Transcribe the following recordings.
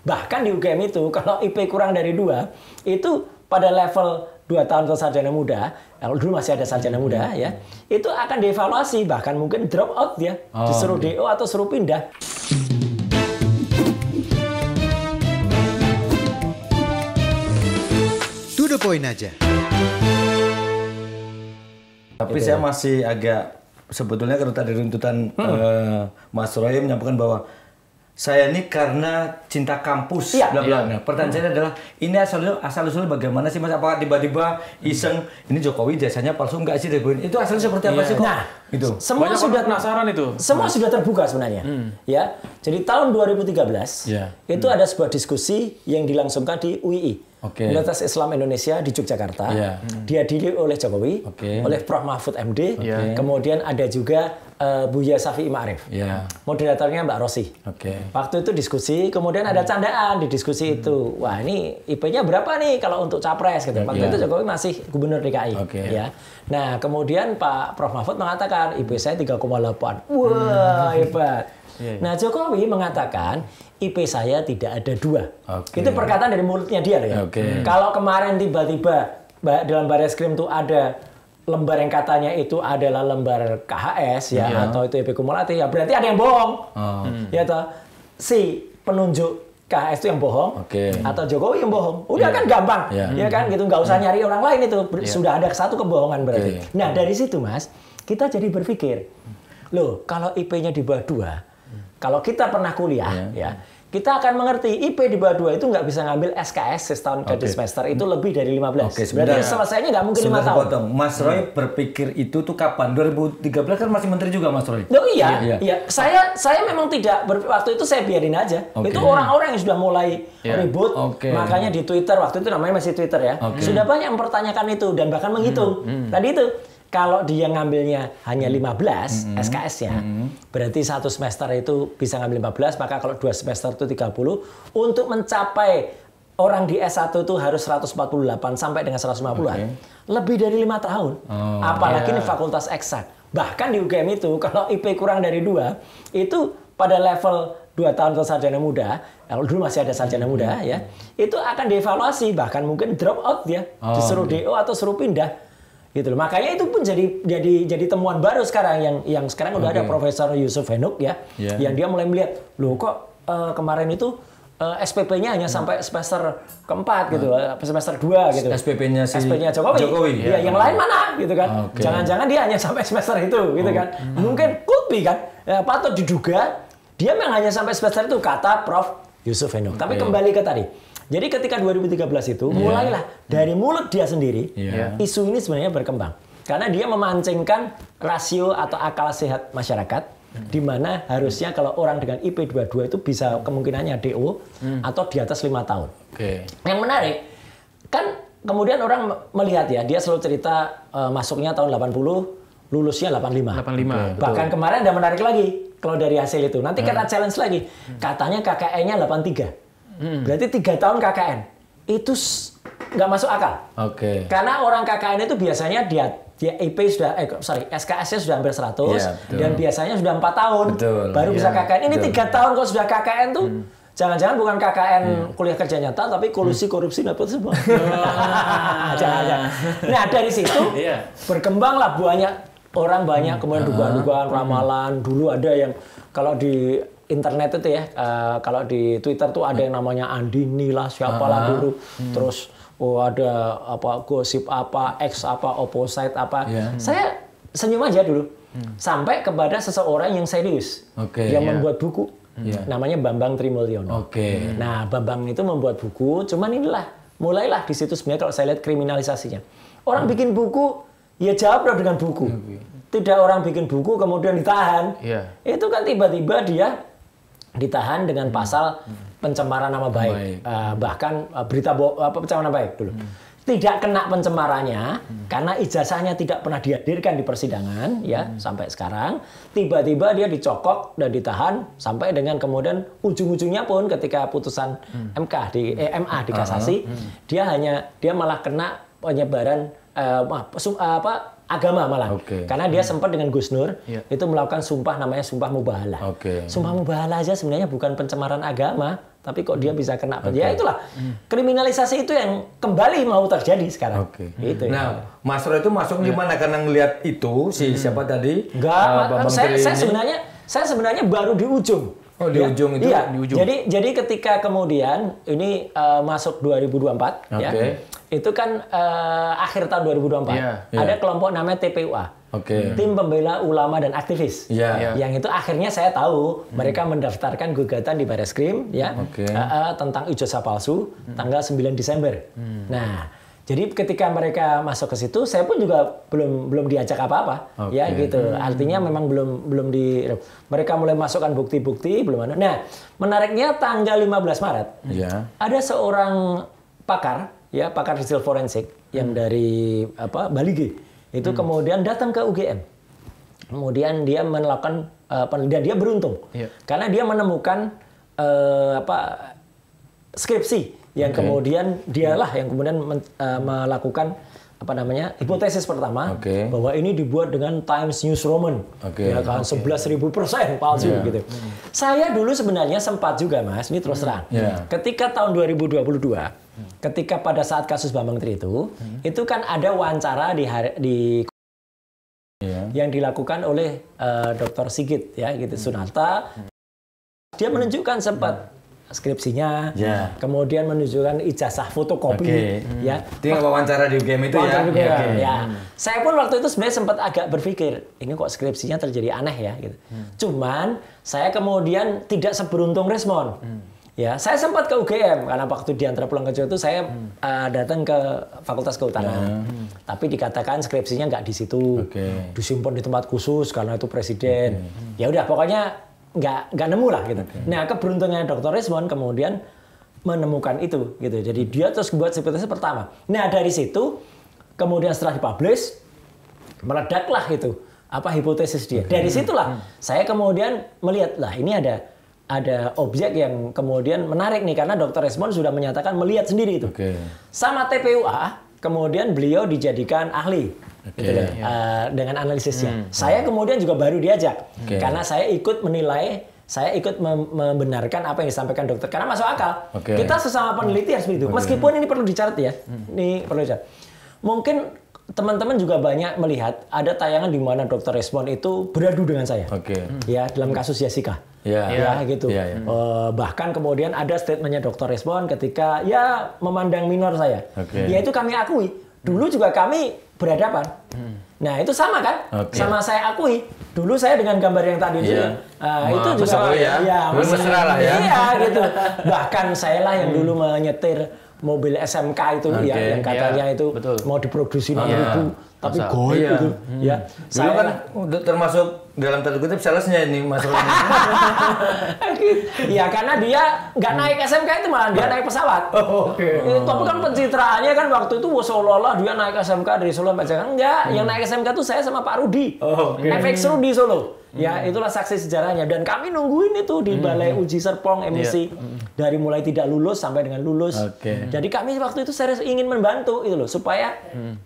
Bahkan di UGM itu kalau IP kurang dari 2 itu pada level 2 tahun atau sarjana muda, kalau dulu masih ada sarjana muda ya, itu akan dievaluasi, bahkan mungkin drop out ya, disuruh DO atau suruh pindah. To the point aja. Tapi saya masih agak, sebetulnya kalau tadi runtutan Mas Roy menyampaikan bahwa saya ini karena cinta kampus, bla bla. Nah, pertanyaan saya adalah ini asal-usulnya bagaimana sih Mas? Apakah tiba-tiba iseng ini Jokowi jasanya palsu enggak sih? Itu asalnya seperti apa sih kok? Nah, itu. Semua banyak sudah penasaran itu. Semua sudah terbuka sebenarnya. Ya. Jadi tahun 2013 itu ada sebuah diskusi yang dilangsungkan di UII. Universitas Islam Indonesia di Yogyakarta, dihadiri oleh Jokowi, oleh Prof. Mahfud MD, kemudian ada juga Buya Syafi'i Ma'arif, moderatornya Mbak Rosi. Waktu itu diskusi, kemudian ada candaan di diskusi itu. Wah ini IP-nya berapa nih kalau untuk capres? Gitu. Waktu itu Jokowi masih gubernur DKI. Ya. Nah kemudian Pak Prof. Mahfud mengatakan IP saya 3,8. Wah hebat. Nah Jokowi mengatakan IP saya tidak ada 2. Itu perkataan dari mulutnya dia loh ya. Kalau kemarin tiba-tiba dalam Barreskrim itu ada lembar yang katanya itu adalah lembar KHS ya atau itu IP kumulatif ya berarti ada yang bohong. Ya toh si penunjuk KHS itu yang bohong atau Jokowi yang bohong. Udah kan gampang. Ya kan gitu nggak usah nyari orang lain itu sudah ada satu kebohongan berarti. Nah dari situ Mas kita jadi berpikir loh kalau IP-nya di bawah 2 kalau kita pernah kuliah, ya, kita akan mengerti IP di bawah 2 itu nggak bisa ngambil SKS setahun ke semester itu lebih dari 15. Berarti selesainya nggak mungkin 5 tahun. Mas Roy berpikir itu tuh kapan? 2013 kan masih menteri juga Mas Roy. Oh iya. Saya memang tidak waktu itu saya biarin aja. Itu orang-orang yang sudah mulai ribut. Makanya di Twitter waktu itu namanya masih Twitter ya. Sudah banyak mempertanyakan itu dan bahkan menghitung. Tadi itu. Kalau dia ngambilnya hanya 15 SKS-nya, berarti satu semester itu bisa ngambil 15, maka kalau 2 semester itu 30, untuk mencapai orang di S1 itu harus 148 sampai dengan 150-an, lebih dari 5 tahun. Apalagi di fakultas eksak. Bahkan di UGM itu, kalau IP kurang dari 2, itu pada level 2 tahun atau sarjana muda, kalau dulu masih ada sarjana muda ya, itu akan dievaluasi, bahkan mungkin drop out ya, disuruh DO atau suruh pindah. Gitu loh. Makanya itu pun jadi temuan baru sekarang yang sekarang udah ada Profesor Yusuf Henuk ya, yang dia mulai melihat loh kok kemarin itu SPP-nya hanya sampai semester keempat gitu, semester 2 gitu. SPP-nya Jokowi. Ya, yang lain mana gitu kan? Jangan-jangan dia hanya sampai semester itu gitu kan? Mungkin could be kan? Ya, patut diduga dia memang hanya sampai semester itu kata Prof Yusuf Henuk. Tapi kembali ke tadi. Jadi ketika 2013 itu mulailah dari mulut dia sendiri isu ini sebenarnya berkembang karena dia memancingkan rasio atau akal sehat masyarakat di mana harusnya kalau orang dengan IP 22 itu bisa kemungkinannya DO atau di atas 5 tahun. Yang menarik kan kemudian orang melihat ya dia selalu cerita masuknya tahun 80 lulusnya 85. Bahkan kemarin ada menarik lagi kalau dari hasil itu nanti kita challenge lagi katanya KKN-nya 83. Berarti 3 tahun KKN itu nggak masuk akal. Karena orang KKN itu biasanya dia IP sudah SKS-nya sudah hampir 100 dan biasanya sudah 4 tahun baru bisa KKN. Ini 3 tahun kalau sudah KKN tuh jangan-jangan bukan KKN kuliah kerja nyata tapi kolusi korupsi dapat semua. Jangan-jangan. Nah dari situ berkembanglah banyak kemudian dugaan-dugaan ramalan. Dulu ada yang kalau di internet itu ya, kalau di Twitter tuh ada yang namanya Andini lah, siapalah dulu, terus ada apa gosip apa, X apa, opposite apa. Saya senyum aja dulu, sampai kepada seseorang yang serius, yang membuat buku, namanya Bambang Trimulyono. Nah, Bambang itu membuat buku, cuman mulailah di situ sebenarnya kalau saya lihat kriminalisasinya. Orang bikin buku, ya jawab dengan buku. Tidak orang bikin buku kemudian ditahan. Itu kan tiba-tiba dia ditahan dengan pasal pencemaran nama baik, bahkan berita pencemaran nama baik dulu. Tidak kena pencemarannya karena ijazahnya tidak pernah dihadirkan di persidangan ya sampai sekarang. Tiba-tiba dia dicokok dan ditahan sampai dengan kemudian ujung-ujungnya pun ketika putusan MK MA di kasasi dia malah kena penyebaran agama malah. Karena dia sempat dengan Gus Nur itu melakukan sumpah namanya sumpah mubahalah. Sumpah mubahalah aja sebenarnya bukan pencemaran agama, tapi kok dia bisa kena ya itulah kriminalisasi itu yang kembali mau terjadi sekarang. Itu. Nah, Mas Roy itu masuk di mana karena ngelihat itu siapa tadi? Enggak, saya sebenarnya baru di ujung. Oh, di ujung itu? Iya. Di ujung. Jadi ketika kemudian ini masuk 2024 ya. Itu kan akhir tahun 2024. Ada kelompok namanya TPUA. Tim Pembela Ulama dan Aktivis. Yang itu akhirnya saya tahu mereka mendaftarkan gugatan di Bareskrim ya tentang ijazah palsu tanggal 9 Desember. Nah, jadi ketika mereka masuk ke situ, saya pun juga belum diajak apa-apa, ya gitu. Artinya memang belum mereka mulai masukkan bukti-bukti belum ada. Nah, menariknya tanggal 15 Maret ada seorang pakar digital forensik yang dari Bali G itu kemudian datang ke UGM. Kemudian dia melakukan penelitian, dia beruntung karena dia menemukan skripsi yang kemudian dialah yang kemudian melakukan hipotesis pertama bahwa ini dibuat dengan Times News Roman ya kan 11.000% palsu gitu. Saya dulu sebenarnya sempat juga Mas, ini terus terang. Ketika tahun 2022 ketika pada saat kasus Bambang Tri itu kan ada wawancara di yang dilakukan oleh Dr. Sigit ya gitu Sunarta. Dia menunjukkan sempat skripsinya, kemudian menunjukkan ijazah fotokopi, ya. Itu yang wawancara di UGM itu ya. Saya pun waktu itu sebenarnya sempat agak berpikir, ini kok skripsinya terjadi aneh ya, gitu. Cuman saya kemudian tidak seberuntung respon. Ya, saya sempat ke UGM karena waktu diantar pulang ke Jawa itu saya datang ke Fakultas Kehutanan, tapi dikatakan skripsinya nggak di situ, disimpan di tempat khusus karena itu presiden. Ya udah, pokoknya nggak nemu lah gitu. Nah, keberuntungan Dr. Resmond kemudian menemukan itu gitu. Jadi dia terus buat hipotesis pertama. Nah, dari situ kemudian setelah dipublish meledaklah itu hipotesis dia. Dari situlah saya kemudian melihat lah ini ada objek yang kemudian menarik nih karena Dr. Resmond sudah menyatakan melihat sendiri itu. Sama TPUA kemudian beliau dijadikan ahli. Dengan analisisnya. Saya kemudian juga baru diajak karena saya ikut menilai, saya ikut membenarkan apa yang disampaikan dokter karena masuk akal. Kita sesama peneliti harus begitu. Meskipun ini perlu dicatat ya. Ini perlu dicatat. Mungkin teman-teman juga banyak melihat ada tayangan di mana Dr. Resmond itu beradu dengan saya. Ya, dalam kasus Jessica. Ya gitu. Bahkan kemudian ada statementnya Dr. Resmond ketika memandang minor saya. Ya itu kami akui. Dulu juga kami berhadapan. Nah, itu sama kan? Sama saya akui. Dulu saya dengan gambar yang tadi itu juga mesra lah ya. Iya, gitu. Bahkan saya lah yang dulu menyetir mobil SMK itu yang katanya itu mau diproduksi 6.000 tapi goib itu. Ya. Saya kan termasuk dalam tanda kutip salesnya ini Mas Roy. Ya karena dia nggak naik SMK itu malah dia naik pesawat. Tapi kan pencitraannya kan waktu itu seolah-olah dia naik SMK dari Solo sampai Jakarta. Enggak, yang naik SMK itu saya sama Pak Rudi. FX Rudi Solo. Ya itulah saksi sejarahnya dan kami nungguin itu di Balai Uji Serpong emisi dari mulai tidak lulus sampai dengan lulus. Jadi kami waktu itu serius ingin membantu itu loh supaya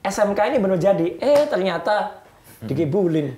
SMK ini benar jadi. Ternyata dikibulin.